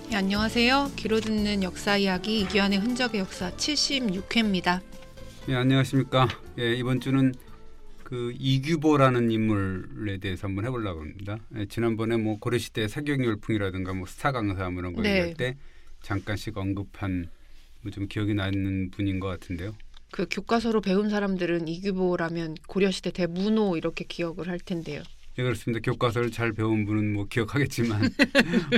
네, 안녕하세요. 귀로 듣는 역사 이야기 이규환의 흔적의 역사 76회입니다. 예, 안녕하십니까. 예, 이번 주는 그 이규보라는 인물에 대해서 한번 해보려고 합니다. 예, 지난번에 뭐 고려시대 사경열풍이라든가 뭐 스타 강사 뭐 이런 거 얘기할 때 잠깐씩 언급한 뭐 좀 기억이 나는 분인 것 같은데요. 그 교과서로 배운 사람들은 이규보라면 고려시대 대문호 이렇게 기억을 할 텐데요. 예, 그렇습니다. 교과서를 잘 배운 분은 뭐 기억하겠지만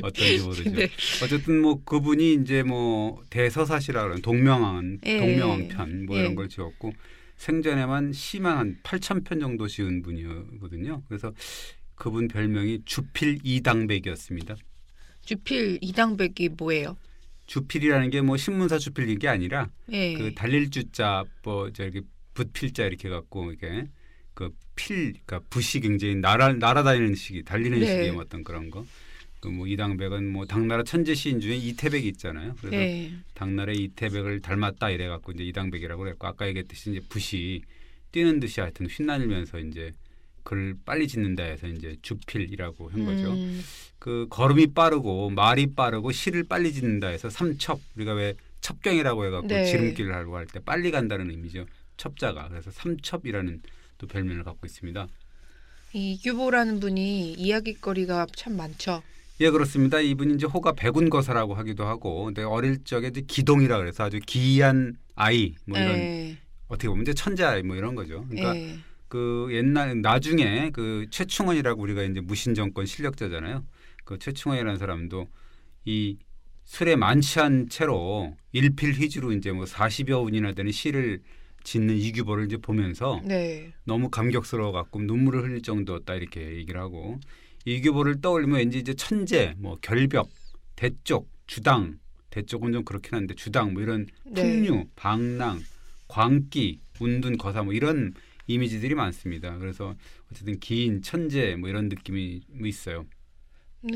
어떤지 모르죠. 네. 어쨌든 뭐 그분이 이제 뭐 대서사시라 그러는 동명왕편 뭐 이런 걸 지었고 생전에만 시만 한 8,000편 정도 지은 분이거든요. 그래서 그분 별명이 주필 이당백이었습니다. 주필 이당백이 뭐예요? 주필이라는 게 뭐 신문사 주필인 게 아니라 예. 그 달릴 주자 뭐 저기 붓필자 이렇게 갖고 이게 그 그러니까 붓이 굉장히 날아다니는 시기, 달리는 시기의 어떤 그런 거. 그 뭐 이당백은 뭐 당나라 천재 시인 중에 이태백이 있잖아요. 그래서 당나라의 이태백을 닮았다 이래 갖고 이제 이당백이라고 그랬고 아까 얘기했듯이 이제 붓이 뛰는 듯이 하여튼 휘날리면서 이제 글을 빨리 짓는다 해서 이제 주필이라고 한 거죠. 그 걸음이 빠르고 말이 빠르고 시를 빨리 짓는다 해서 삼첩, 우리가 왜 첩경이라고 해갖고 지름길을 하려고 할 때 빨리 간다는 의미죠. 첩자가. 그래서 삼첩이라는 또 별명을 갖고 있습니다. 이규보라는 분이 이야기거리가 참 많죠. 예, 그렇습니다. 이분이 이제 호가 백운거사라고 하기도 하고, 근데 어릴 적에 이제 기동이라 그래서 아주 기이한 아이, 뭐 이런 어떻게 보면 이제 천재 아이 뭐 이런 거죠. 그러니까 그 옛날 나중에 그 최충원이라고 우리가 이제 무신정권 실력자잖아요. 그 최충원이라는 사람도 이 술에 만취한 채로 일필휘지로 이제 뭐 40여 운이나 되는 시를 짓는 이규보를 이제 보면서 너무 감격스러워 갖고 눈물을 흘릴 정도였다 이렇게 얘기를 하고 이규보를 떠올리면 왠지 이제 천재, 뭐 결벽, 대쪽, 주당, 대쪽은 좀 그렇긴 한데 주당 뭐 이런 풍류, 방랑, 광기, 운둔, 거사 뭐 이런 이미지들이 많습니다. 그래서 어쨌든 긴 천재 뭐 이런 느낌이 있어요.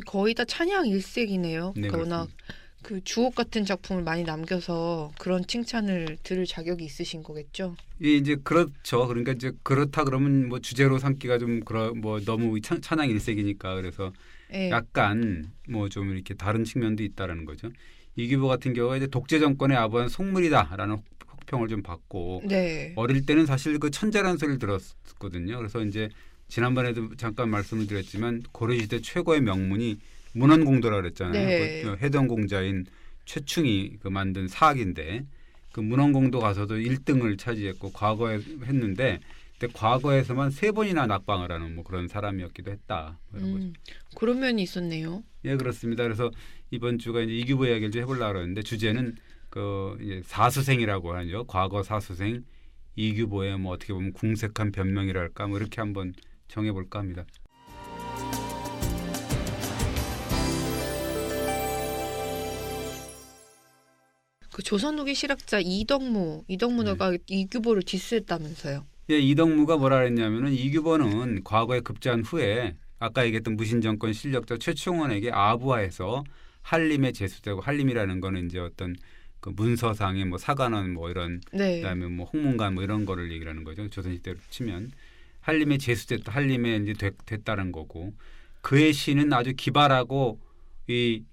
거의 다 찬양 일색이네요. 네, 그러니까 워낙 그 주옥 같은 작품을 많이 남겨서 그런 칭찬을 들을 자격이 있으신 거겠죠. 예, 이제 그렇죠. 그러니까 이제 그렇다 그러면 뭐 주제로 삼기가 좀 뭐 너무 찬양 일색이니까 그래서 약간 뭐 좀 이렇게 다른 측면도 있다라는 거죠. 이규보 같은 경우가 이제 독재 정권의 아부한 속물이다라는 혹평을 좀 받고 어릴 때는 사실 그 천재라는 소리를 들었거든요. 그래서 이제 지난번에도 잠깐 말씀을 드렸지만 고려시대 최고의 명문이 문헌공도라 그랬잖아요. 그 해동공자인 최충이 그 만든 사학인데 그 문헌공도 가서도 1등을 차지했고 과거에 했는데 그때 과거에서만 3번이나 낙방을 하는 뭐 그런 사람이었기도 했다. 이런 거죠. 그런 면이 있었네요. 예, 그렇습니다. 그래서 이번 주가 이제 이규보 이야기를 좀 해보려고 그러는데 주제는 그 이제 사수생이라고 하죠. 과거 사수생 이규보의 뭐 어떻게 보면 궁색한 변명이랄까 뭐 이렇게 한번 정해볼까 합니다. 그 조선 후기 실학자 이덕무가 이규보를 디스했다면서요. 예, 이덕무가 뭐라 그랬냐면은 이규보는 과거에 급제한 후에 아까 얘기했던 무신정권 실력자 최충원에게 아부하해서 한림에 제수되고 한림이라는 거는 이제 어떤 그 문서상의 뭐 사관원 뭐 이런 그다음에 뭐 홍문관 뭐 이런 거를 얘기를 하는 거죠. 조선시대로 치면 한림에 제수됐다, 한림에 이제 됐다는 거고 그의 시는 아주 기발하고 이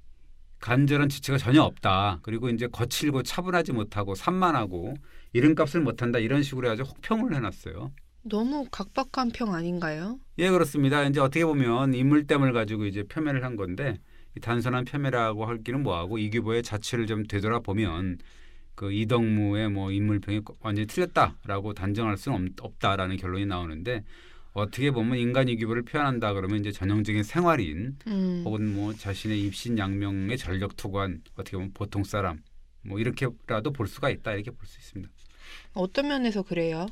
간절한 지체가 전혀 없다. 그리고 이제 거칠고 차분하지 못하고 산만하고 이름값을 못한다. 이런 식으로 아주 혹평을 해놨어요. 너무 각박한 평 아닌가요? 예, 그렇습니다. 이제 어떻게 보면 인물됨을 가지고 이제 폄훼를 한 건데 단순한 폄훼라고 할기는 뭐하고 이규보의 자취를 좀 되돌아보면 그 이덕무의 뭐 인물평이 완전히 틀렸다라고 단정할 수는 없다라는 결론이 나오는데 어떻게 보면 인간 이규보를 표현한다 그러면 이제 전형적인 생활인 혹은 뭐 자신의 입신양명의 전력 투구한 어떻게 보면 보통 사람 뭐 이렇게라도 볼 수가 있다 이렇게 볼 수 있습니다. 어떤 면에서 그래요?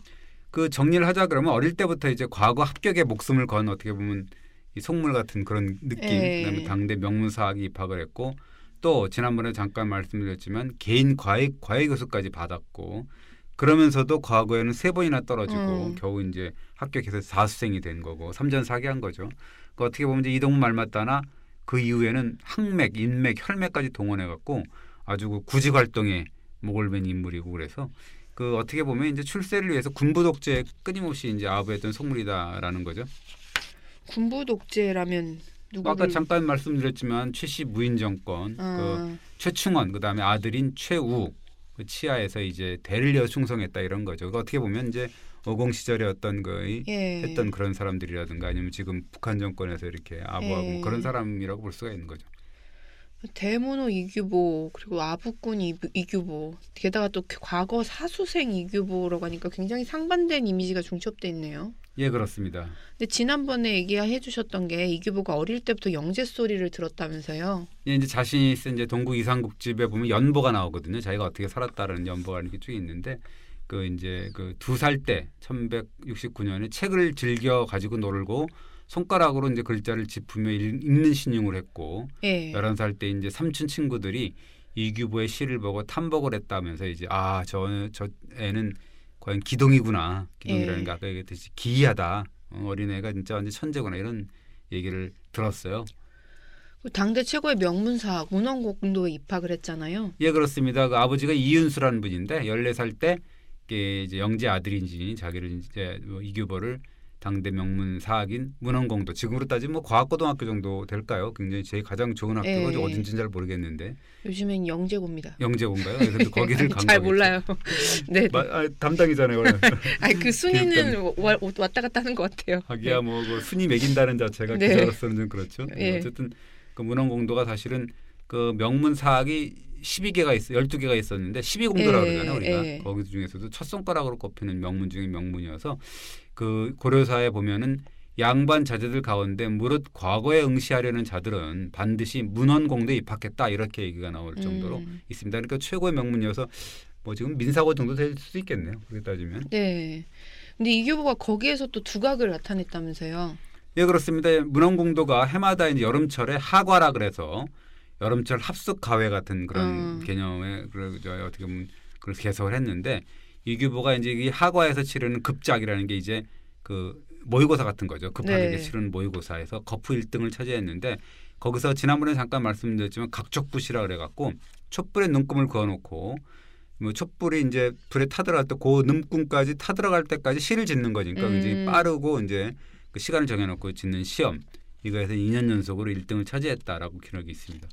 그 정리를 하자 그러면 어릴 때부터 이제 과거 합격에 목숨을 건 어떻게 보면 이 속물 같은 그런 느낌 그다음에 당대 명문사학에 입학을 했고 또 지난번에 잠깐 말씀드렸지만 개인 과외 교수까지 받았고 그러면서도 과거에는 3번이나 떨어지고 겨우 이제 합격해서 사수생이 된 거고 3전4개한 거죠. 그 어떻게 보면 이제 이동무 말 맞다나 그 이후에는 항맥, 인맥, 혈맥까지 동원해갖고 아주 그 구직 활동에 목을 맨 인물이고 그래서 그 어떻게 보면 이제 출세를 위해서 군부 독재에 끊임없이 이제 아부했던 속물이다라는 거죠. 군부 독재라면 아까 잠깐 말씀드렸지만 최씨 무인 정권, 그 최충원, 그다음에 아들인 최우 그 치하에서 이제 대를 이어 충성했다 이런 거죠. 그러니까 어떻게 보면 이제 어공 시절에 어떤 거의 했던 그런 사람들이라든가 아니면 지금 북한 정권에서 이렇게 아부하고 뭐 그런 사람이라고 볼 수가 있는 거죠. 대문호 이규보 그리고 아부꾼 이규보 게다가 또 과거 사수생 이규보라고 하니까 굉장히 상반된 이미지가 중첩돼 있네요. 예, 그렇습니다. 근데 지난번에 얘기해 주셨던 게 이규보가 어릴 때부터 영재 소리를 들었다면서요. 예, 이제 자신이 쓴 이제 동국 이상국집에 보면 연보가 나오거든요. 자기가 어떻게 살았다라는 연보가 이렇게 쭉 있는데 그 이제 그 2살 때 1169년에 책을 즐겨 가지고 놀고 손가락으로 이제 글자를 짚으며 읽는 신용을 했고 11살 때 이제 삼촌 친구들이 이규보의 시를 보고 탐복을 했다면서 이제 저 애는 과연 기동이구나. 기동이라는 게 아까 얘기했듯이 기이하다. 어린애가 진짜 완전 천재구나 이런 얘기를 들었어요. 당대 최고의 명문사 문헌공도에 입학을 했잖아요. 예, 그렇습니다. 그 아버지가 이윤수라는 분인데 14살 때 이제 영재 아들인지 자기를 이제 이규보를 당대 명문 사학인 문헌공도 지금으로 따지면 뭐 과학고등학교 정도 될까요? 굉장히 제일 가장 좋은 학교가 어딘지는 잘 모르겠는데 요즘엔 영재고입니다. 영재고인가요? 근데 거기를 간 잘 몰라요. 네. 담당이잖아요. 그 순위는 왔다 갔다 하는 것 같아요. 하기야 뭐 순위 매긴다는 자체가 기자로서는 좀 그렇죠. 어쨌든 그 문헌공도가 사실은 그 명문 사학이 12개가 있었는데 12공도라고 그러잖아요. 우리가 거기 중에서도 첫 손가락으로 꼽히는 명문 중에 명문이어서 그 고려사에 보면은 양반 자제들 가운데 무릇 과거에 응시하려는 자들은 반드시 문헌공도에 입학했다 이렇게 얘기가 나올 정도로 있습니다. 그러니까 최고의 명문이어서 뭐 지금 민사고 정도 될 수도 있겠네요. 그렇게 따지면. 네. 근데 이규보가 거기에서 또 두각을 나타냈다면서요. 예, 그렇습니다. 문헌공도가 해마다 이제 여름철에 하과라 그래서 여름철 합숙 가회 같은 그런 개념의 어떻게 보면 그래서 개석을 했는데 이규보가 이제 이 하과에서 치르는 급작이라는 게 이제 그 모의고사 같은 거죠. 급하게 치르는 모의고사에서 거푸 1등을 차지했는데 거기서 지난번에 잠깐 말씀드렸지만 각족부시라 그래갖고 촛불에 눈금을 그어놓고 뭐 촛불이 이제 불에 타들어갈 때 그 눈금까지 타들어갈 때까지 시를 짓는 거니까 굉장히 빠르고 이제 그 시간을 정해놓고 짓는 시험 이거에서 2년 연속으로 1등을 차지했다라고 기록이 있습니다.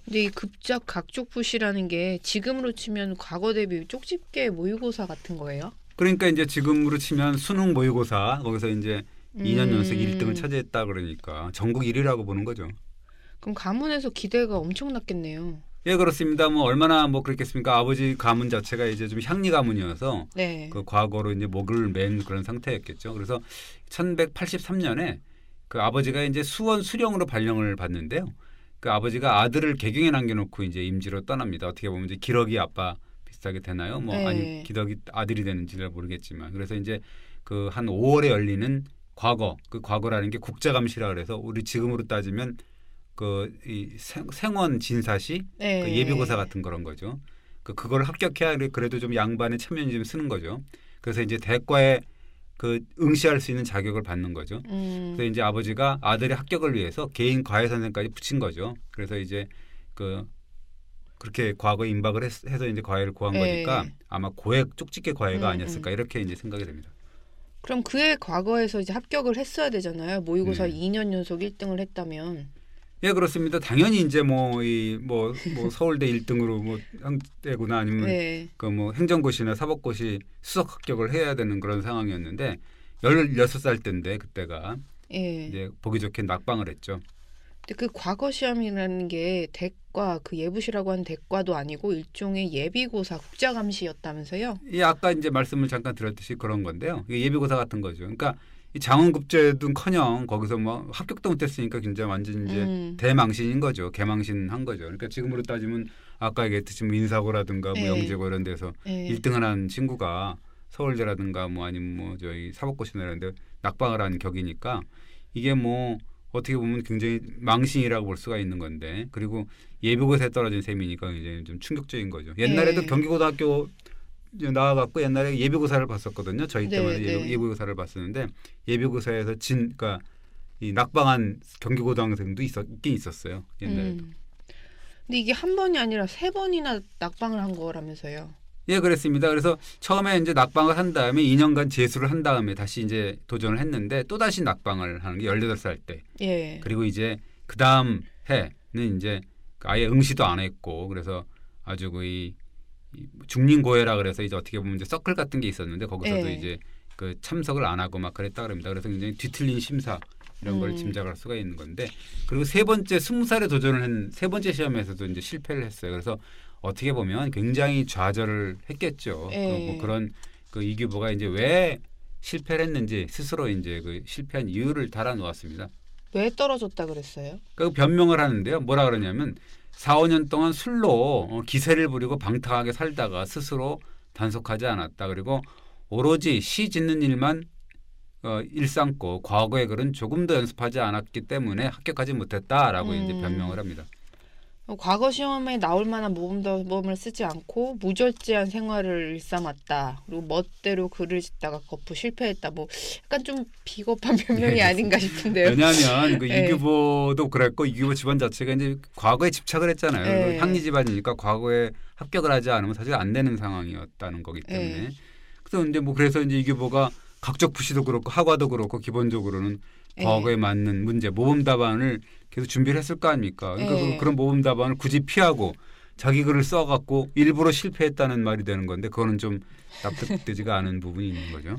근데 이 급작 각족부시라는 게 지금으로 치면 과거 대비 쪽집게 모의고사 같은 거예요? 그러니까 이제 지금으로 치면 수능 모의고사 거기서 이제 2년 연속 1등을 차지했다 그러니까 전국 1위라고 보는 거죠. 그럼 가문에서 기대가 엄청났겠네요. 예, 그렇습니다. 뭐 얼마나 뭐 그랬겠습니까? 아버지 가문 자체가 이제 좀 향리 가문이어서 그 과거로 이제 목을 맨 그런 상태였겠죠. 그래서 1183년에 그 아버지가 이제 수원 수령으로 발령을 받는데요. 그 아버지가 아들을 개경에 남겨놓고 이제 임지로 떠납니다. 어떻게 보면 이제 기러기 아빠 비슷하게 되나요? 뭐 아니 기러기 아들이 되는지를 모르겠지만 그래서 이제 그 한 5월에 열리는 그 과거라는 게 국자감시라 그래서 우리 지금으로 따지면 그 이 생원 진사시 그 예비고사 같은 그런 거죠. 그걸 합격해야 그래도 좀 양반의 체면이 좀 쓰는 거죠. 그래서 이제 대과에 그 응시할 수 있는 자격을 받는 거죠. 그래서 이제 아버지가 아들의 합격을 위해서 개인 과외 선생까지 붙인 거죠. 그래서 이제 그렇게 과거에 임박을 해서 이제 과외를 구한 거니까 아마 쪽집게 과외가 아니었을까 이렇게 이제 생각이 됩니다. 그럼 그의 과거에서 이제 합격을 했어야 되잖아요. 모의고사 2년 연속 1등을 했다면. 예, 그렇습니다. 당연히 이제 뭐 서울대 1등으로 뭐 형되거나 아니면 그 뭐 행정고시나 사법고시 수석 합격을 해야 되는 그런 상황이었는데 16살 때인데 그때가 이제 보기 좋게 낙방을 했죠. 근데 그 과거 시험이라는 게 대과 그 예부시라고 하는 대과도 아니고 일종의 예비고사 국자감시였다면서요? 예, 아까 이제 말씀을 잠깐 드렸듯이 그런 건데요. 이게 예비고사 같은 거죠. 그러니까 이 장원급제도커녕 거기서 뭐 합격도 못했으니까 굉장히 완전 이제 대망신인 거죠. 개망신한 거죠. 그러니까 지금으로 따지면 아까 얘기했듯이 민사고라든가 뭐 영재고 이런 데서 1등을 한 친구가 서울대라든가 뭐 아니면 뭐 저희 사법고시나 이런 데 낙방을 한 격이니까 이게 뭐 어떻게 보면 굉장히 망신이라고 볼 수가 있는 건데 그리고 예비고사에 떨어진 셈이니까 굉장히 좀 충격적인 거죠. 옛날에도 경기고등학교 나와갖고 옛날에 예비고사를 봤었거든요. 저희 때만 예비고사를 봤었는데 예비고사에서 그러니까 이 낙방한 경기고등학생도 있긴 있었어요. 옛날에도. 근데 이게 한 번이 아니라 3번이나 낙방을 한 거라면서요. 예, 그랬습니다. 그래서 처음에 이제 낙방을 한 다음에 2년간 재수를 한 다음에 다시 이제 도전을 했는데 또 다시 낙방을 하는 게 18살 때. 예. 그리고 이제 그 다음 해는 이제 아예 응시도 안 했고 그래서 아주 이 중린고회라 그래서 이제 어떻게 보면 이제 서클 같은 게 있었는데 거기서도 예. 이제 그 참석을 안 하고 막 그랬다 그럽니다. 그래서 굉장히 뒤틀린 심사 이런 걸 짐작할 수가 있는 건데 그리고 20살에 도전을 한 3번째 시험에서도 이제 실패를 했어요. 그래서 어떻게 보면 굉장히 좌절을 했겠죠. 뭐 그런 그 이규보가 이제 왜 실패를 했는지 스스로 이제 그 실패한 이유를 달아놓았습니다. 왜 떨어졌다 그랬어요? 그 변명을 하는데요. 뭐라 그러냐면 4, 5년 동안 술로 기세를 부리고 방탕하게 살다가 스스로 단속하지 않았다. 그리고 오로지 시 짓는 일만 일삼고 과거의 글은 조금 더 연습하지 않았기 때문에 합격하지 못했다라고 이제 변명을 합니다. 과거 시험에 나올 만한 모범답안을 쓰지 않고 무절제한 생활을 일삼았다. 그리고 멋대로 글을 짓다가 거푸 실패했다. 뭐 약간 좀 비겁한 변명이 아닌가 싶은데요. 왜냐하면 그 이규보도 그랬고 이규보 집안 자체가 이제 과거에 집착을 했잖아요. 향리 집안이니까 과거에 합격을 하지 않으면 사실 안 되는 상황이었다는 거기 때문에. 그래서 이제 이규보가 각적 부시도 그렇고 학과도 그렇고 기본적으로는 과거에 맞는 문제 모범 답안을 계속 준비를 했을 거 아닙니까? 그러니까 그런 모범 답안을 굳이 피하고 자기 글을 써갖고 일부러 실패했다는 말이 되는 건데 그거는 좀 납득되지가 않은 부분이 있는 거죠.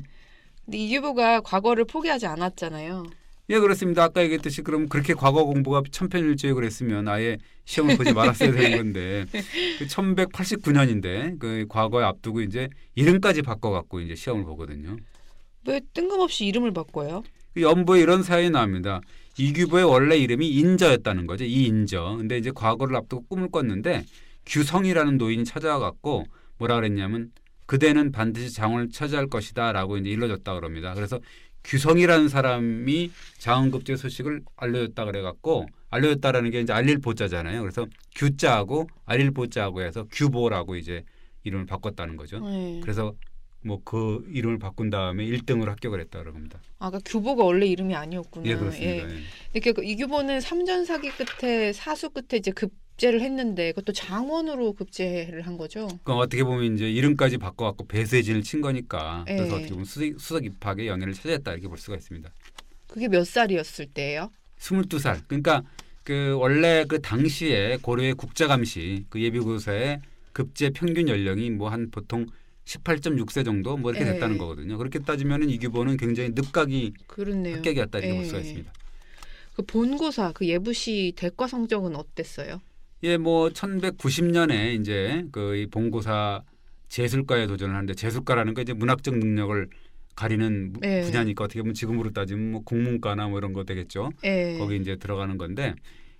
근데 이규보가 과거를 포기하지 않았잖아요. 예, 그렇습니다. 아까 얘기했듯이 그럼 그렇게 과거 공부가 천편일주에 그랬으면 아예 시험을 보지 말았어야 되는 건데 1189년인데 그 과거에 앞두고 이제 이름까지 바꿔갖고 이제 시험을 보거든요. 왜 뜬금없이 이름을 바꿔요? 연보에 이런 사연이 나옵니다. 이규보의 원래 이름이 인저였다는 거죠. 이인저. 근데 이제 과거를 앞두고 꿈을 꿨는데 규성이라는 노인이 찾아와 갖고 뭐라 그랬냐면 그대는 반드시 장원을 차지할 것이다라고 이제 일러줬다 그럽니다. 그래서 규성이라는 사람이 장원급제 소식을 알려줬다 그래 갖고 알려줬다라는 게 이제 알릴 보자잖아요. 그래서 규자하고 알릴 보자하고 해서 규보라고 이제 이름을 바꿨다는 거죠. 그래서 뭐 그 이름을 바꾼 다음에 1등으로 합격을 했다 그럽니다. 그러니까 규보가 원래 이름이 아니었구나. 예, 그렇습니다. 이렇게 이규보는 3전 사기 끝에 사수 끝에 이제 급제를 했는데 그것도 장원으로 급제를 한 거죠. 그러니까 어떻게 보면 이제 이름까지 바꿔갖고 배수의 진을 친 거니까 그래서 어떻게 보면 수석 입학의 연예를 차지했다 이렇게 볼 수가 있습니다. 그게 몇 살이었을 때예요? 22살. 그러니까 그 원래 그 당시에 고려의 국자감시 그 예비고사의 급제 평균 연령이 뭐 한 보통 18.6세 정도 뭐 이렇게 됐다는 거거든요. 그렇게 따지면은 이규보는 굉장히 늦가기 합격이었다 이렇게 볼 수가 있습니다. 그 본고사 그 예부시 대과 성적은 어땠어요? 예, 뭐 1190년에 이제 그 본고사 재술과에 도전을 하는데 재술과라는 게 이제 문학적 능력을 가리는 분야니까 어떻게 보면 지금으로 따지면 뭐 국문과나 뭐 이런 거 되겠죠. 거기 이제 들어가는 건데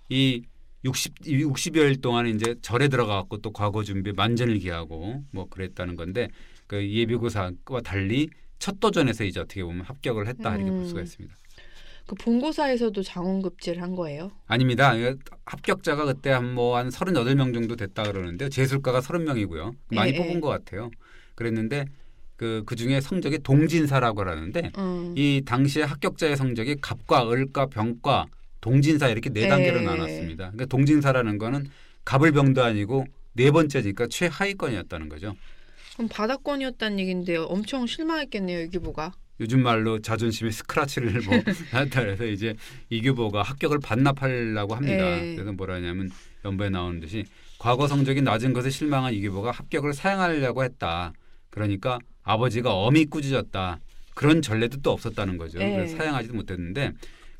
이 60여일 동안 이제 절에 들어가갖고 또 과거 준비 만전을 기하고 뭐 그랬다는 건데 그 예비고사와 달리 첫 도전에서 이제 어떻게 보면 합격을 했다 이렇게 볼 수가 있습니다. 그 본고사에서도 장원급제를 한 거예요? 아닙니다. 합격자가 그때 한 38명 정도 됐다 그러는데 재술과가 30명이고요. 많이 뽑은 것 같아요. 그랬는데 그 중에 성적이 동진사라고 하는데 이 당시에 합격자의 성적이 갑과 을과 병과 동진사 이렇게 4단계로 나눴습니다. 그러니까 동진사라는 거는 갑을 병도 아니고 4번째니까 최하위권이었다는 거죠. 그럼 바닥권이었다는 얘기인데요. 엄청 실망했겠네요, 이규보가. 요즘 말로 자존심의 스크라치를 뭐 나타내서 이제 이규보가 합격을 반납하려고 합니다. 그래서 뭐라 하냐면 연보에 나오는 듯이 과거 성적이 낮은 것에 실망한 이규보가 합격을 사양하려고 했다. 그러니까 아버지가 엄히 꾸짖었다. 그런 전례도 또 없었다는 거죠. 그래서 사양하지도 못했는데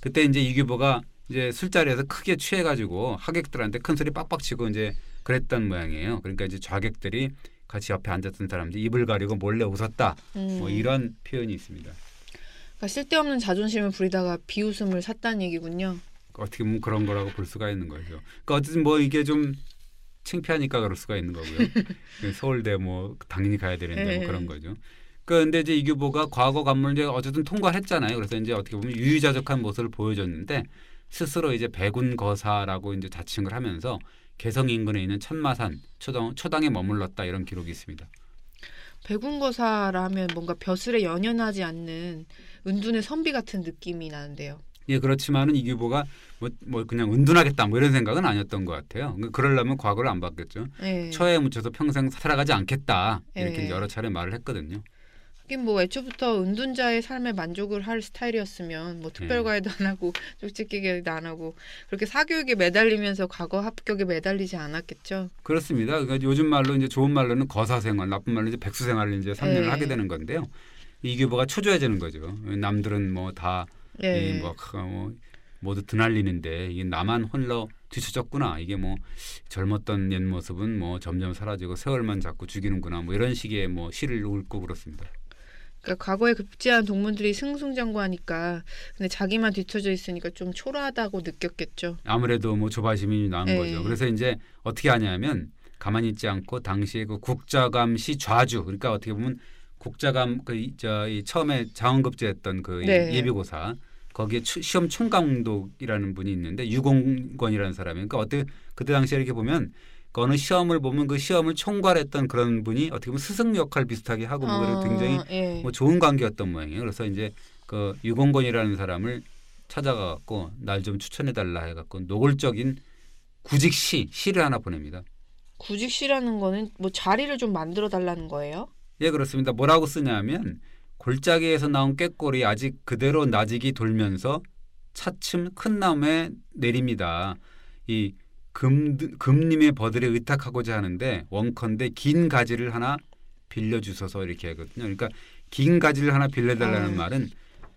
그때 이제 이규보가 이제 술자리에서 크게 취해가지고 하객들한테 큰 소리 빡빡 치고 이제 그랬던 모양이에요. 그러니까 이제 좌객들이 같이 옆에 앉았던 사람들이 입을 가리고 몰래 웃었다. 뭐 이런 표현이 있습니다. 그러니까 쓸데없는 자존심을 부리다가 비웃음을 샀다는 얘기군요. 어떻게 보면 그런 거라고 볼 수가 있는 거죠. 그러니까 어쨌든 뭐 이게 좀 창피하니까 그럴 수가 있는 거고요. 서울대 뭐 당연히 가야 되는데 뭐 그런 거죠. 그런데 이제 이규보가 과거 관문을 이제 어쨌든 통과했잖아요. 그래서 이제 어떻게 보면 유유자적한 모습을 보여줬는데 스스로 이제 백운거사라고 이제 자칭을 하면서 개성 인근에 있는 천마산 초당에 머물렀다 이런 기록이 있습니다. 백운거사라 하면 뭔가 벼슬에 연연하지 않는 은둔의 선비 같은 느낌이 나는데요. 예, 그렇지만은 이규보가 뭐 그냥 은둔하겠다 뭐 이런 생각은 아니었던 것 같아요. 그러려면 과거를 안 바뀌었죠. 예. 처에 묻혀서 평생 살아가지 않겠다 이렇게 예. 여러 차례 말을 했거든요. 하긴 뭐 애초부터 은둔자의 삶에 만족을 할 스타일이었으면 뭐 특별과외도 안 하고 쪽집게도 안 하고 그렇게 사교육에 매달리면서 과거 합격에 매달리지 않았겠죠. 그렇습니다. 그러니까 요즘 말로 이제 좋은 말로는 거사생활, 나쁜 말로 이제 백수생활을 이제 3년을 하게 되는 건데요. 이규보가 초조해지는 거죠. 남들은 뭐 다 뭐 모두 드날리는데 이게 나만 홀로 뒤처졌구나. 이게 뭐 젊었던 옛 모습은 뭐 점점 사라지고 세월만 자꾸 죽이는구나. 뭐 이런 식의 뭐 시를 읊고 그렇습니다. 그러니까 과거에 급제한 동문들이 승승장구하니까 근데 자기만 뒤처져 있으니까 좀 초라하다고 느꼈겠죠. 아무래도 뭐 조바심이 나은 거죠. 그래서 이제 어떻게 하냐면 가만히 있지 않고 당시에 그 국자감시 좌주 그러니까 어떻게 보면 국자감 이 처음에 자원급제했던 그 예비고사 거기에 시험 총감독이라는 분이 있는데 유공권이라는 사람이 그러니까 그때 당시에 이렇게 보면 그 어느 시험을 보면 그 시험을 총괄했던 그런 분이 어떻게 보면 스승 역할 비슷하게 하고 뭐 굉장히 뭐 좋은 관계였던 모양이에요. 그래서 이제 그 유공권이라는 사람을 찾아가 갖고 날 좀 추천해 달라 해 갖고 노골적인 구직 시를 하나 보냅니다. 구직 시라는 거는 뭐 자리를 좀 만들어 달라는 거예요? 예, 그렇습니다. 뭐라고 쓰냐면 골짜기에서 나온 꾀꼬리 아직 그대로 나직이 돌면서 차츰 큰 나무에 내립니다. 이 금님의 버들에 의탁하고자 하는데 원컨대 긴 가지를 하나 빌려주소서 이렇게 하거든요. 그러니까 긴 가지를 하나 빌려달라는 말은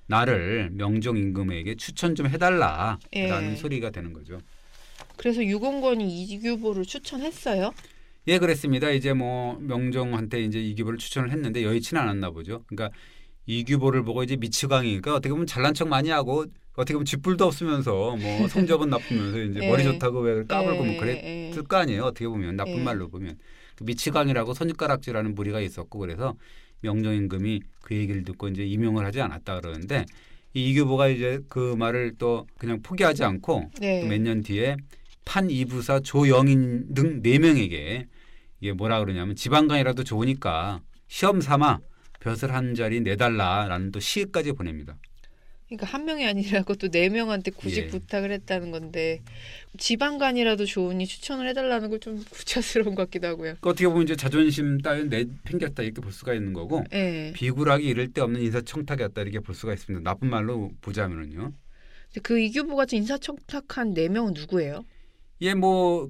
나를 명종 임금에게 추천 좀 해달라라는 소리가 되는 거죠. 그래서 유공권이 이규보를 추천했어요? 예, 그랬습니다. 이제 뭐 명종한테 이제 이규보를 추천을 했는데 여의치는 않았나 보죠. 그러니까 이규보를 보고 이제 미치광이니까 어떻게 보면 잘난 척 많이 하고 어떻게 보면 쥐뿔도 없으면서 뭐 성적은 나쁘면서 이제 머리 좋다고 왜 까불고 뭐 그랬을 거 아니에요. 어떻게 보면 나쁜 말로 보면 미치광이라고 손가락질하는 무리가 있었고 그래서 명종 임금이 그 얘기를 듣고 이제 임용을 하지 않았다 그러는데 이 이규보가 이제 그 말을 또 그냥 포기하지 않고 몇 년 뒤에 판이부사 조영인 등 4명에게 이게 뭐라 그러냐면 지방간이라도 좋으니까 시험 삼아 벼슬 한 자리 내달라라는 또 시까지 보냅니다. 그러니까 한 명이 아니라고 또 4명한테 구직 부탁을 했다는 건데 지방간이라도 좋으니 추천을 해달라는 걸 좀 구차스러운 것 같기도 하고요. 그러니까 어떻게 보면 이제 자존심 따윈 내팽겼다 이렇게 볼 수가 있는 거고 비굴하기 이를 데 없는 인사청탁이었다 이렇게 볼 수가 있습니다. 나쁜 말로 보자면은요. 그 이규보 같은 인사청탁한 4명은 누구예요? 예, 뭐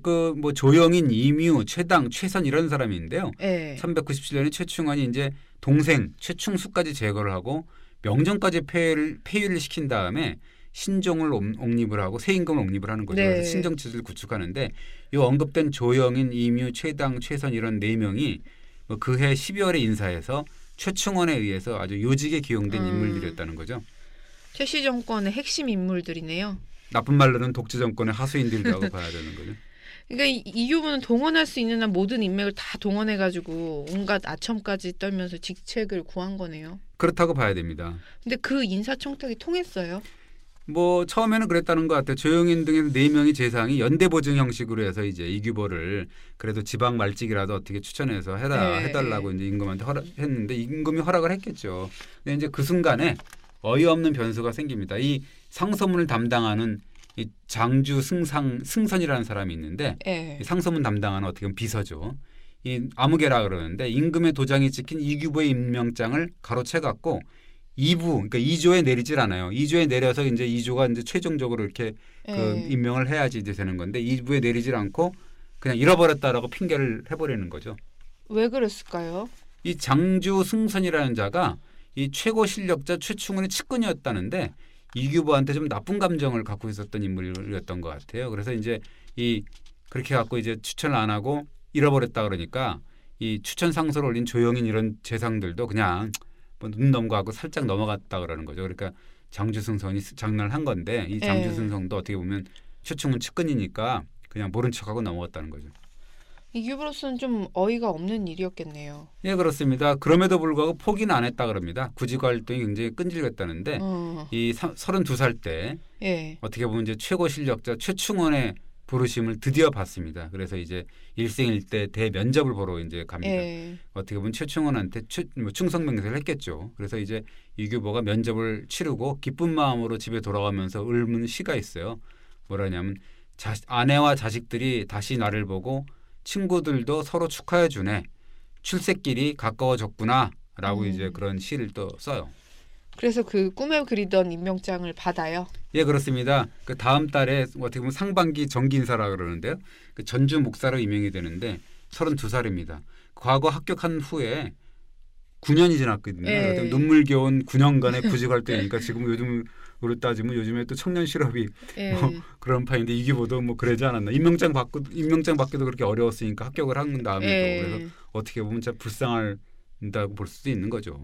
조영인, 이뮤, 최당, 최선 이런 사람인데요. 397년에 최충원이 이제 동생 최충수까지 제거를 하고 명정까지 폐위를 시킨 다음에 신종을 옹립을 하고 세임금을 옹립을 하는 거죠. 그래서 신정체제를 구축하는데 이 언급된 조영인, 이뮤, 최당, 최선 이런 4명이 뭐 그해 12월에 인사해서 최충원에 의해서 아주 요직에 기용된 인물들이었다는 거죠. 최씨 정권의 핵심 인물들이네요. 나쁜 말로는 독재 정권의 하수인들이라고 봐야 되는 거죠. 그러니까 이규보는 동원할 수 있는 한 모든 인맥을 다 동원해가지고 온갖 아첨까지 떨면서 직책을 구한 거네요. 그렇다고 봐야 됩니다. 근데 그 인사청탁이 통했어요? 뭐 처음에는 그랬다는 것 같아요. 조영인 등의 4명의 재상이 연대보증 형식으로 해서 이제 이규보를 그래도 지방 말직이라도 어떻게 추천해서 해달라고 이제 임금한테 했는데 임금이 허락을 했겠죠. 근데 이제 그 순간에 어이없는 변수가 생깁니다. 이 상소문을 담당하는 이 장주 승선이라는 사람이 있는데 이 상소문 담당하는 어떻게 보면 비서죠. 이 아무개라 그러는데 임금의 도장이 찍힌 이규보의 임명장을 가로채 갖고 2부 그러니까 2조에 내리질 않아요. 2조에 내려서 이제 2조가 이제 최종적으로 이렇게 그 임명을 해야지 이제 되는 건데 2부에 내리질 않고 그냥 잃어버렸다라고 핑계를 해버리는 거죠. 왜 그랬을까요? 이 장주 승선이라는 자가 이 최고 실력자 최충원의 측근이었다는데 이규보한테 좀 나쁜 감정을 갖고 있었던 인물이었던 것 같아요. 그래서 이제 그렇게 갖고 이제 추천을 안 하고 잃어버렸다 그러니까 이 추천 상소를 올린 조영인 이런 재상들도 그냥 뭐 눈 넘어가고 살짝 넘어갔다 그러는 거죠. 그러니까 장주승선이 장난을 한 건데 이 장주승선도 어떻게 보면 최충원 측근이니까 그냥 모른 척하고 넘어갔다는 거죠. 이규보로서는 좀 어이가 없는 일이었겠네요. 예, 그렇습니다. 그럼에도 불구하고 포기는 안 했다 그럽니다. 구직 활동이 굉장히 끈질겼다는데 이 32살 때 어떻게 보면 이제 최고 실력자 최충원의 부르심을 드디어 받습니다. 그래서 이제 일생일대 대면접을 보러 이제 갑니다. 어떻게 보면 최충원한테 충성맹세를 했겠죠. 그래서 이제 이규보가 면접을 치르고 기쁜 마음으로 집에 돌아가면서 읊은 시가 있어요. 뭐라냐면 아내와 자식들이 다시 나를 보고 친구들도 서로 축하해 주네. 출세길이 가까워졌구나라고 이제 그런 시를 또 써요. 그래서 그 꿈에 그리던 임명장을 받아요. 예, 그렇습니다. 그 다음 달에 어떻게 보면 상반기 정기 인사라 그러는데요. 그 전주 목사로 임명이 되는데 32살입니다. 과거 합격한 후에 9년이 지났거든요. 네. 눈물겨운 9년간의 구직 활동이니까 지금 요즘으로 따지면 요즘에 또 청년 실업이 뭐 그런 파인데 이규보도 뭐 그러지 않았나. 임명장 받기도 그렇게 어려웠으니까 합격을 한 다음에도 그래서 어떻게 보면 진짜 불쌍하다고 볼 수도 있는 거죠.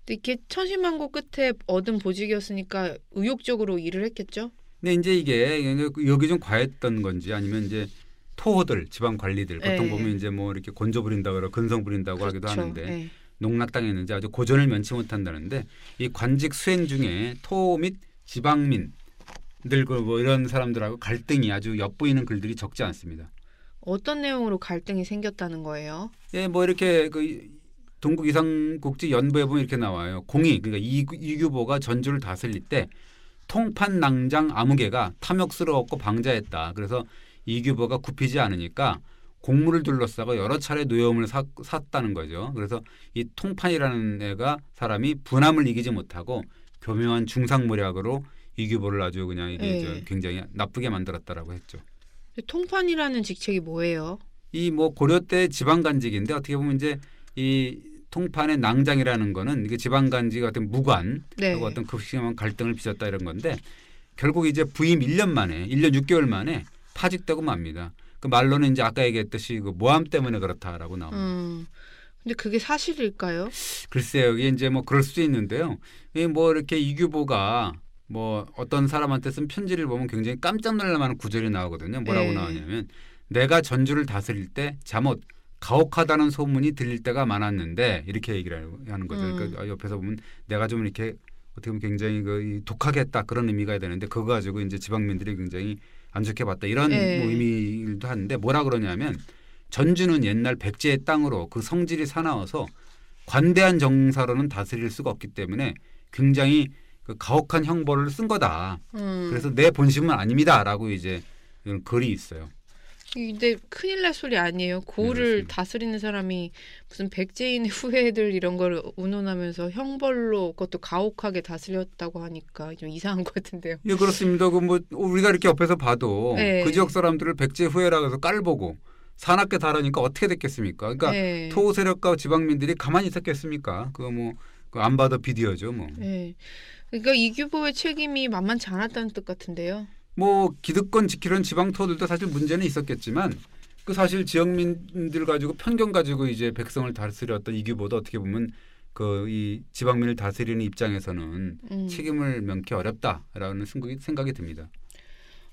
이렇게 천辛만고 끝에 얻은 보직이었으니까 의욕적으로 일을 했겠죠? 근데 이제 이게 여기 좀 과했던 건지 아니면 이제 토호들, 지방 관리들 보통 보면 이제 뭐 이렇게 곤조 부린다고 그러고 근성 부린다고 그렇죠. 하기도 하는데 농락당했는지 아주 고전을 면치 못한다는데 이 관직 수행 중에 토 및 지방민들 뭐 이런 사람들하고 갈등이 아주 엿보이는 글들이 적지 않습니다. 어떤 내용으로 갈등이 생겼다는 거예요? 예, 뭐 이렇게 동국 이상국지 연부에 보면 이렇게 나와요. 공이 그러니까 이규보가 전주를 다스릴 때 통판낭장 아무개가 탐욕스러웠고 방자했다. 그래서 이규보가 굽히지 않으니까 공물을 둘러싸고 여러 차례 노여움을 샀다는 거죠. 그래서 이 통판이라는 애가 사람이 분함을 이기지 못하고 교묘한 중상모략으로 이규보를 아주 그냥 이게 굉장히 나쁘게 만들었다라고 했죠. 통판이라는 직책이 뭐예요? 이 뭐 고려 때 지방간직인데 어떻게 보면 이제 이 통판의 낭장이라는 거는 이게 지방간직 같은 무관 하고 어떤 극심한 갈등을 빚었다 이런 건데 결국 이제 부임 1년 만에 1년 6개월 만에 파직되고 맙니다. 그 말로는 이제 아까 얘기했듯이 그 모함 때문에 그렇다라고 나옵니다. 근데 그게 사실일까요? 글쎄요, 이게 이제 뭐 그럴 수도 있는데요. 뭐 이렇게 이규보가 뭐 어떤 사람한테 쓴 편지를 보면 굉장히 깜짝 놀랄 만한 구절이 나오거든요. 뭐라고 나오냐면 내가 전주를 다스릴 때 잠옷 가혹하다는 소문이 들릴 때가 많았는데 이렇게 얘기를 하는 거죠. 그러니까 옆에서 보면 내가 좀 이렇게 어떻게 보면 굉장히 독하게 했다 그런 의미가 되는데 그거 가지고 이제 지방민들이 굉장히 안 좋게 봤다 이런 뭐 의미도 하는데 뭐라 그러냐면 전주는 옛날 백제의 땅으로 그 성질이 사나워서 관대한 정사로는 다스릴 수가 없기 때문에 굉장히 그 가혹한 형벌을 쓴 거다. 그래서 내 본심은 아닙니다라고 이제 이런 글이 있어요. 근데 큰일 날 소리 아니에요. 고을을 다스리는 사람이 무슨 백제인의 후예들 이런 걸 운운하면서 형벌로 그것도 가혹하게 다스렸다고 하니까 좀 이상한 것 같은데요. 예, 그렇습니다. 그 뭐 우리가 이렇게 옆에서 봐도 그 지역 사람들을 백제 후예라고 해서 깔보고 사납게 다루니까 어떻게 됐겠습니까? 그러니까 토호 세력과 지방민들이 가만히 있었겠습니까? 그거 뭐 안 봐도 비디오죠, 뭐. 그러니까 이규보의 책임이 만만치 않았다는 뜻 같은데요. 뭐 기득권 지키려는 지방 토들도 사실 문제는 있었겠지만 그 사실 지역민들 가지고 편견 가지고 이제 백성을 다스렸던 이규보도 어떻게 보면 그 이 지방민을 다스리는 입장에서는 책임을 면키 어렵다라는 생각이 듭니다.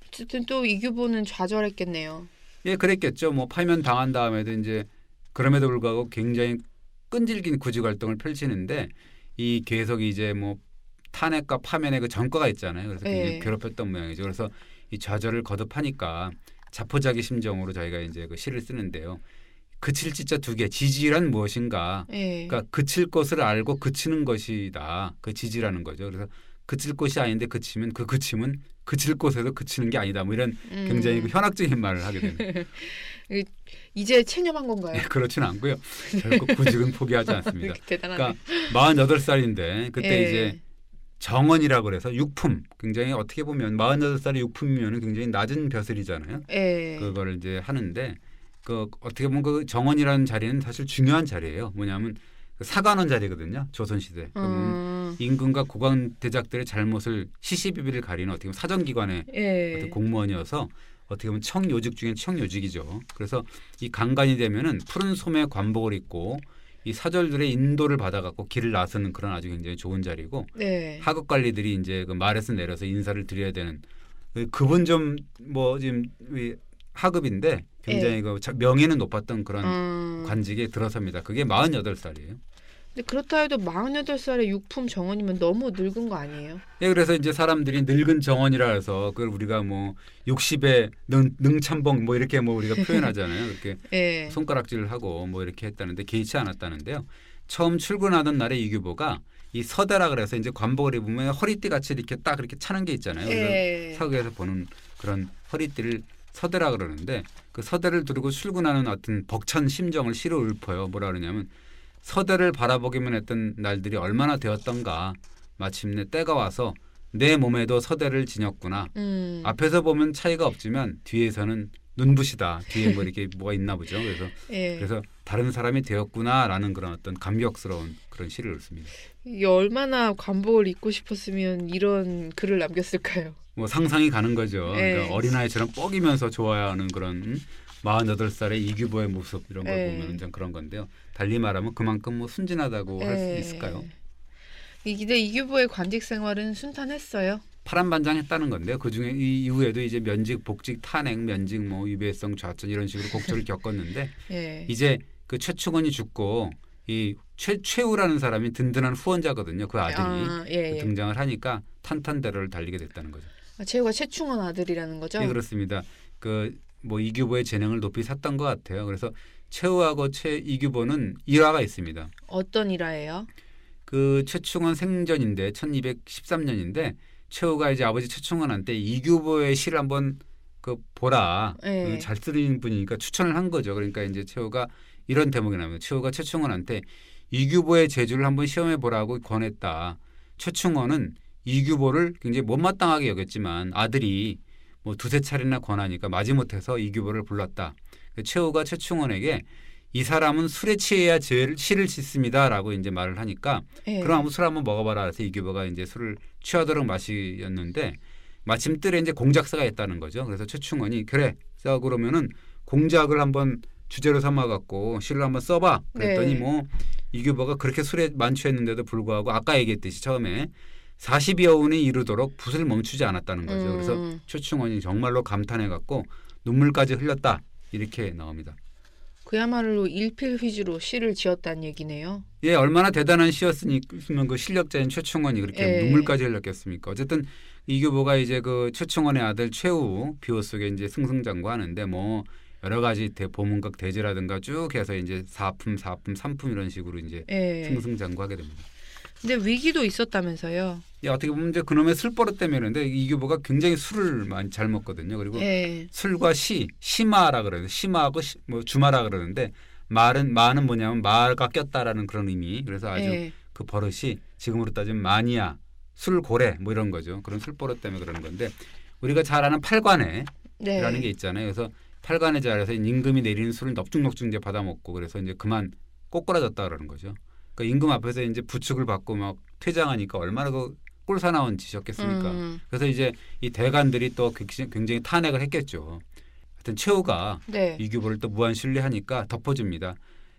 어쨌든 또 이규보는 좌절했겠네요. 예, 그랬겠죠. 뭐 파면 당한 다음에도 이제 그럼에도 불구하고 굉장히 끈질긴 구직 활동을 펼치는데 이 계속 이제 뭐 탄핵과 파면의 그 전과가 있잖아요. 그래서 굉장히 괴롭혔던 모양이죠. 그래서 이 좌절을 거듭하니까 자포자기 심정으로 저희가 이제 그 시를 쓰는데요. 그칠 지자 2개, 지지란 무엇인가? 그러니까 그칠 것을 알고 그치는 것이다. 그 지지라는 거죠. 그래서 그칠 것이 아닌데 그치면 그 그침은 그칠 곳에서 그치는 게 아니다. 뭐 이런 굉장히 현학적인 말을 하게 되는. 이제 체념한 건가요? 네, 그렇지는 않고요. 결국 구직은 포기하지 않습니다. 대단하네. 그러니까 48살인데 그때 이제 정원이라고 그래서 육품 굉장히 어떻게 보면 48살이 육품이면 굉장히 낮은 벼슬이잖아요. 그거를 이제 하는데 그 어떻게 보면 그 정원이라는 자리는 사실 중요한 자리예요. 뭐냐면 사관원 자리거든요. 조선시대. 임금과 고관 대작들의 잘못을 시시비비를 가리는 어떻게 보면 사정기관의 어떤 공무원이어서 어떻게 보면 청요직 중에 청요직이죠. 그래서 이 강간이 되면은 푸른 소매 관복을 입고 이 사절들의 인도를 받아갖고 길을 나서는 그런 아주 굉장히 좋은 자리고 하급 관리들이 이제 그 말에서 내려서 인사를 드려야 되는 그분 좀 뭐 지금 하급인데 굉장히 그 명예는 높았던 그런 관직에 들어섭니다. 그게 48살이에요. 근데 그렇다 해도 48살의 육품 정원이면 너무 늙은 거 아니에요? 예, 그래서 이제 사람들이 늙은 정원이라 해서 그걸 우리가 뭐 60에 능참봉 뭐 이렇게 뭐 우리가 표현하잖아요. 이렇게 예. 손가락질을 하고 뭐 이렇게 했다는데 개의치 않았다는데요. 처음 출근하던 날에 이규보가 이 서대라 그래서 이제 관복을 입으면 허리띠 같이 이렇게 딱 이렇게 차는 게 있잖아요. 그래서 사극에서 보는 그런 허리띠를 서대라 그러는데 그 서대를 두르고 출근하는 어떤 벅찬 심정을 시로 읊어요. 뭐라 그러냐면 서대를 바라보기만 했던 날들이 얼마나 되었던가. 마침내 때가 와서 내 몸에도 서대를 지녔구나. 앞에서 보면 차이가 없지만 뒤에서는 눈부시다. 뒤에 뭐 이렇게 뭐가 있나 보죠. 그래서 다른 사람이 되었구나라는 그런 어떤 감격스러운 그런 시를 읽습니다. 이게 얼마나 관복을 입고 싶었으면 이런 글을 남겼을까요? 뭐 상상이 가는 거죠. 그러니까 어린아이처럼 뻐기면서 좋아하는 그런 48살의 이규보의 모습 이런 걸 보면 좀 그런 건데요. 달리 말하면 그만큼 뭐 순진하다고 할 수 있을까요? 이때 이규보의 관직 생활은 순탄했어요. 파란반장했다는 건데요. 그중에 이 이후에도 이제 면직, 복직, 탄핵, 면직, 뭐 유배성, 좌천 이런 식으로 곡절을 겪었는데 이제 그 최충원이 죽고 이 최우라는 사람이 든든한 후원자거든요. 그 아들이 등장을 하니까 탄탄대로를 달리게 됐다는 거죠. 최우가 최충원 아들이라는 거죠? 네, 그렇습니다. 그 뭐 이규보의 재능을 높이 샀던 것 같아요. 그래서 최우하고 이규보는 일화가 있습니다. 어떤 일화예요? 그 최충원 생전인데 1213년인데 최우가 이제 아버지 최충원한테 이규보의 시를 한번 그 보라. 잘 쓰는 분이니까 추천을 한 거죠. 그러니까 이제 최우가 이런 대목이 나옵니다. 최우가 최충원한테 이규보의 재주를 한번 시험해 보라고 권했다. 최충원은 이규보를 굉장히 못마땅하게 여겼지만 아들이 뭐 두세 차례나 권하니까 마지못해서 이규보를 불렀다. 최우가 최충원에게 이 사람은 술에 취해야 시를 짓습니다라고 이제 말을 하니까 그럼 한번 술 한번 먹어봐라. 그래서 이규보가 이제 술을 취하도록 마시였는데 마침 뜰에 이제 공작사가 있다는 거죠. 그래서 최충원이 그래 그러면은 공작을 한번 주제로 삼아갖고 시를 한번 써봐. 그랬더니 뭐 이규보가 그렇게 술에 만취했는데도 불구하고 아까 얘기했듯이 처음에 40여운이 이르도록 붓을 멈추지 않았다는 거죠. 그래서 최충원이 정말로 감탄해갖고 눈물까지 흘렸다. 이렇게 나옵니다. 그야말로 일필휘주로 시를 지었다는 얘기네요. 예, 얼마나 대단한 시였으면 그 실력자인 최충원이 그렇게 눈물까지 흘렸겠습니까? 어쨌든 이규보가 이제 그 최충원의 아들 최우 비호 속에 이제 승승장구하는데 뭐 여러 가지 보문각 대제라든가 쭉 해서 이제 4품, 3품 이런 식으로 이제 승승장구하게 됩니다. 근데 위기도 있었다면서요? 예, 어떻게 보면 이제 그놈의 술버릇 때문인데 이규보가 굉장히 술을 많이 잘 먹거든요. 그리고 술과 시마라 그래요. 시마하고 뭐 주마라 그러는데 마는 뭐냐면 마가 꼈다라는 그런 의미. 그래서 아주 그 버릇이 지금으로 따지면 마니아, 술고래 뭐 이런 거죠. 그런 술버릇 때문에 그러는 건데 우리가 잘 아는 팔관회라는 게 있잖아요. 그래서 팔관회 자리에서 임금이 내리는 술을 넙죽넙죽 이제 받아 먹고 그래서 이제 그만 꼬꾸라졌다 그러는 거죠. 그러니까 임금 앞에서 이제 부축을 받고 막 퇴장하니까 얼마나 그 꼴사나운 짓이었겠습니까. 그래서 이제 이 대관들이 또 굉장히 탄핵을 했겠죠. 하여튼 최우가 이규보를 또 무한 신뢰하니까 덮어줍니다.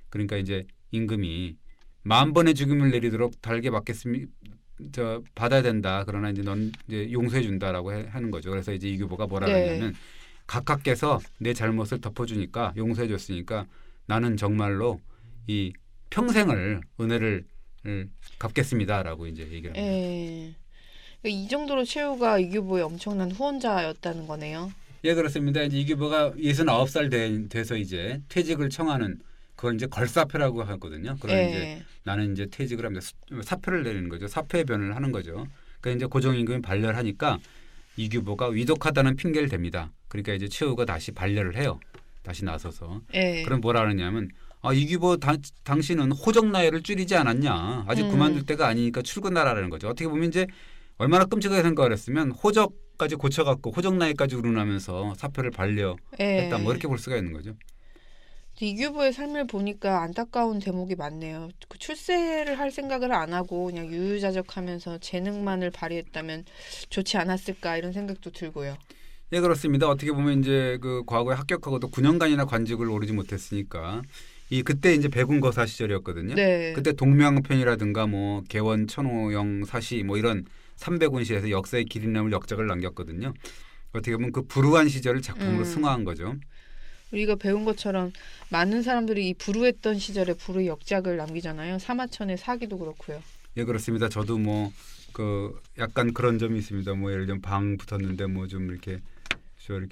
그러니까 이제 임금이 10,000번의 죽임을 내리도록 달게 받아야 된다. 그러나 이제 넌 이제 용서해 준다라고 하는 거죠. 그래서 이제 이규보가 뭐라 하냐면 각하께서 내 잘못을 덮어주니까 용서해 줬으니까 나는 정말로 이 평생을 은혜를 갚겠습니다라고 이제 얘기를 합니다. 이 정도로 최우가 이규보의 엄청난 후원자였다는 거네요. 예, 그렇습니다. 이제 이규보가 69살 돼서 이제 퇴직을 청하는 그걸 이제 걸사표라고 하거든요. 그걸 이제 나는 이제 퇴직을 합니다. 사표를 내리는 거죠. 사표의 변을 하는 거죠. 그러니까 이제 고종임금이 발려를 하니까 이규보가 위독하다는 핑계를 댑니다. 그러니까 이제 최우가 다시 발려를 해요. 다시 나서서. 그럼 뭐라 하느냐면 이규보 당신은 호적 나이를 줄이지 않았냐. 아직 그만둘 때가 아니니까 출근하라는 거죠. 어떻게 보면 이제 얼마나 끔찍하게 생각을 했으면 호적까지 고쳐갖고 호적 나이까지 우러나면서 사표를 반려했다. 뭐 이렇게 볼 수가 있는 거죠. 이규보의 삶을 보니까 안타까운 대목이 많네요. 그 출세를 할 생각을 안 하고 그냥 유유자적하면서 재능만을 발휘했다면 좋지 않았을까 이런 생각도 들고요. 예, 그렇습니다. 어떻게 보면 이제 그 과거에 합격하고도 9년간이나 관직을 오르지 못했으니까 그때 이제 백운거사 시절이었거든요. 그때 동명편이라든가 뭐 개원, 천호영, 사시 뭐 이런 300운시에서 역사의 길이 남을 역작을 남겼거든요. 어떻게 보면 그 불우한 시절을 작품으로 승화한 거죠. 우리가 배운 것처럼 많은 사람들이 이 불우했던 시절에 불우의 역작을 남기잖아요. 사마천의 사기도 그렇고요. 예, 그렇습니다. 저도 뭐 그 약간 그런 점이 있습니다. 뭐 예를 들면 방 붙었는데 뭐 좀 이렇게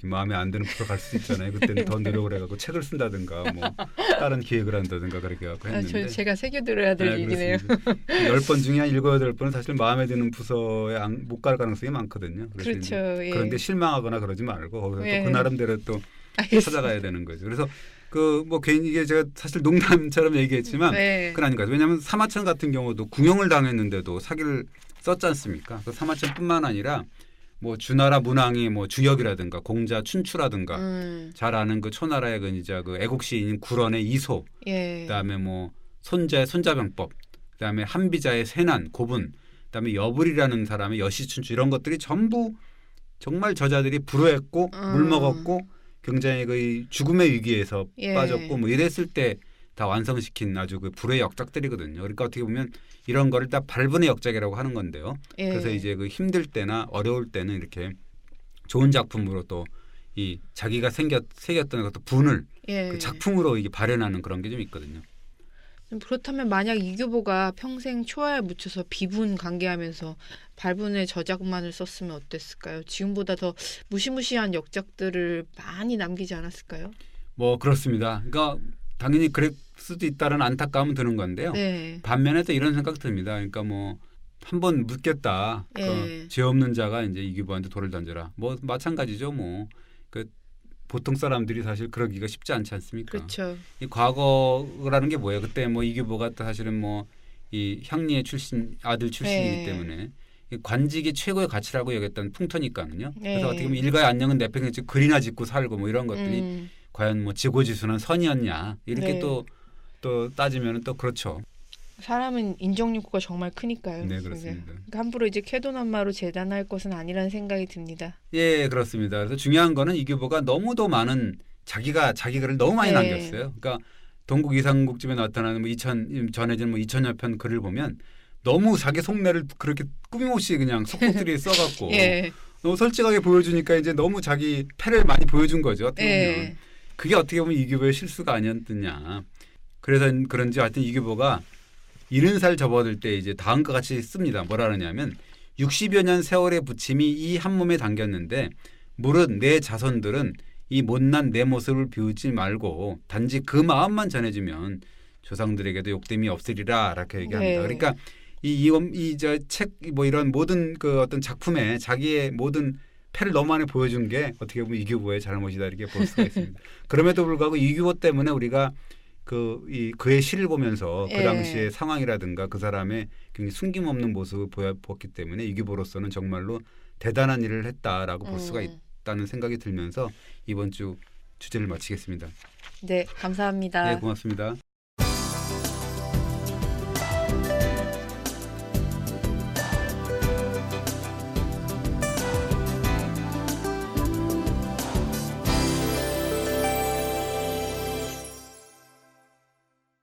마음에 안 드는 부서 갈 수도 있잖아요. 그때는 더 노력을 해갖고 책을 쓴다든가 뭐 다른 기획을 한다든가 그렇게 해갖고 했는데. 제가 새겨들어야 될 얘기네요. 10번 중에 한 7, 8번은 사실 마음에 드는 부서에 못 갈 가능성이 많거든요. 그렇죠. 예. 그런데 실망하거나 그러지 말고 거기서 예. 또 그 나름대로 또 찾아가야 되는 거죠. 그래서 그 뭐 괜히 이게 제가 사실 농담처럼 얘기했지만 네. 그건 아닌 것 같아요. 왜냐하면 사마천 같은 경우도 궁용을 당했는데도 사기를 썼지 않습니까? 그 사마천뿐만 아니라 뭐 주나라 문왕이 뭐 주역이라든가 공자 춘추라든가 잘 아는 그 초나라의 그 이제 그 애국시인 구런의 이소, 예. 그다음에 뭐 손자의 손자병법, 그다음에 한비자의 세난, 고분, 그다음에 여불이라는 사람의 여시춘추 이런 것들이 전부 정말 저자들이 불우했고 물먹었고 굉장히 그 죽음의 위기에서 예. 빠졌고 뭐 이랬을 때 다 완성시킨 아주 그 불의 역작들이거든요. 그러니까 어떻게 보면 이런 거를 다 발분의 역작이라고 하는 건데요. 예. 그래서 이제 그 힘들 때나 어려울 때는 이렇게 좋은 작품으로 또 이 자기가 새겼던 것도 분을 예. 그 작품으로 이게 발현하는 그런 게 좀 있거든요. 그렇다면 만약 이규보가 평생 초화에 묻혀서 비분 관계하면서 발분의 저작만을 썼으면 어땠을까요? 지금보다 더 무시무시한 역작들을 많이 남기지 않았을까요? 뭐 그렇습니다. 그러니까 당연히 그럴 수도 있다는 안타까움은 드는 건데요. 네. 반면에 또 이런 생각 듭니다. 그러니까 뭐 한 번 묻겠다. 예. 죄 없는 자가 이제 이규보한테 돌을 던져라. 뭐 마찬가지죠. 뭐 그 보통 사람들이 사실 그러기가 쉽지 않지 않습니까? 그렇죠. 이 과거라는 게 뭐예요? 그때 뭐 이규보가 또 사실은 뭐 이 향리의 아들 출신이기 네. 때문에 이 관직이 최고의 가치라고 여겼던 풍토니까는요. 네. 그래서 어떻게 보면 일가의 안녕은 내 평생 글이나 짓고 살고 뭐 이런 것들이 과연 뭐 지고지순한 선이었냐 이렇게 네. 또 따지면 또 그렇죠. 사람은 인정 욕구가 정말 크니까요. 네, 그렇습니다. 그러니까 함부로 이제 캐도남마로 재단할 것은 아니라는 생각이 듭니다. 예, 그렇습니다. 그래서 중요한 거는 이규보가 너무도 많은 자기 글을 너무 많이 네. 남겼어요. 그러니까 동국 이상국집에 나타나는 뭐 전해진 뭐 2000여 편 글을 보면 너무 자기 속내를 그렇게 꾸밈없이 그냥 속속들이 써갖고 예. 너무 솔직하게 보여주니까 이제 너무 자기 패를 많이 보여준 거죠. 어떻게 보면 예. 그게 어떻게 보면 이규보의 실수가 아니었느냐. 그래서 그런지 하여튼 이규보가 70살 접어들 때 이제 다음과 같이 씁니다. 뭐라 그러냐면 60여 년 세월의 부침이 이 한 몸에 담겼는데 무릇 내 자손들은 이 못난 내 모습을 비우지 말고 단지 그 마음만 전해주면 조상들에게도 욕됨이 없으리라 이렇게 얘기합니다. 네. 그러니까 이 저 책 뭐 이런 모든 그 어떤 작품에 자기의 모든 패를 너무 많이 보여준 게 어떻게 보면 이규보의 잘못이다 이렇게 볼 수가 있습니다. 그럼에도 불구하고 이규보 때문에 우리가 그의 시를 보면서 그 예. 당시의 상황이라든가 그 사람의 굉장히 숨김없는 모습을 보였기 때문에 이규보로서는 정말로 대단한 일을 했다라고 볼 수가 있다는 생각이 들면서 이번 주 주제를 마치겠습니다. 네, 감사합니다. 네, 고맙습니다.